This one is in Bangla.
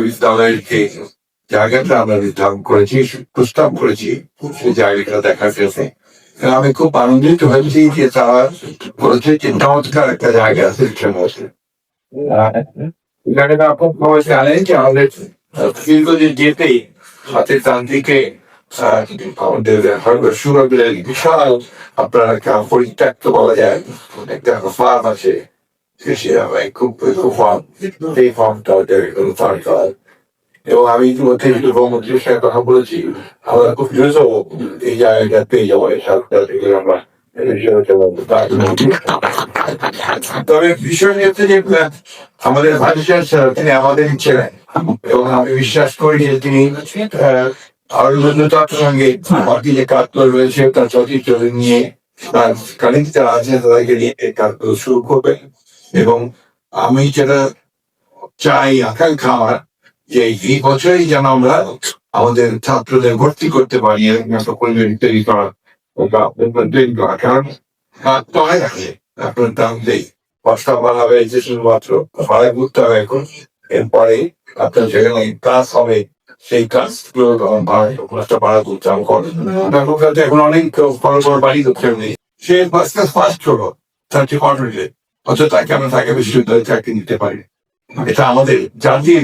বিশ্ববিদ্যালয়ের যে জায়গাটা আমরা নির্ধারণ করেছি, প্রস্তাব করেছি সেই জায়গাটা দেখার জন্য। আমি খুব আনন্দিত হয়েছি যে তারা বলেছে যে চমৎকার একটা জায়গা আছে জায়গাটা আপনার সবাই জানেন যে আমাদের দীর্ঘদিন যেতেই হাতের ডান দিকে আমাদের সুরবের বিশাল আপনার একটা পরিত্যক্ত বলা যায় একটা ফার্ম আছে খুব খুব ফার্ম, এই ফার্মটা সরকার। এবং আমি ইতিমধ্যে মুখ্যমন্ত্রীর সাথে কথা বলেছি, আমরা খুব দ্রুত এই জায়গাটা পেয়ে যাবো এই সরকার থেকে আমরা। তবে বিষয় হচ্ছে যে আমাদের ভাইস তিনি আমাদের ছিলেন এবং আমি বিশ্বাস করি যে তিনি আরো উন্নতার সঙ্গে বাকি যে কাজগুলো রয়েছে তার চরিত্র নিয়ে তার কালিক যারা আছে তাদেরকে নিয়ে এই কাজগুলো শুরু করবে। এবং আমি যেটা চাই আকাঙ্ক্ষা আমার যে এই বছরই যেন আমরা আমাদের ছাত্রদের ভর্তি করতে পারি এরকম একটা পরিবেশ তৈরি করা তৈরি করা। কারণ কাজ তো হয় আছে আপনার দাম দেই প্রস্তাব বাড়াবে যে শুধুমাত্র ভাড়া করতে হবে এখন, এরপরে আপনার যেখানে ক্লাস হবে সেই ক্লাসগুলো ভাড়া করতে হবে। এখন অনেক বড় বড় বাড়ি করতে নেই, সে ফার্স্ট হলো তার যে কর্মীদের অথচ তাকে আমরা তাকে বিশ্ববিদ্যালয়ে চাকরি নিতে পারি। এটা আমাদের জাতির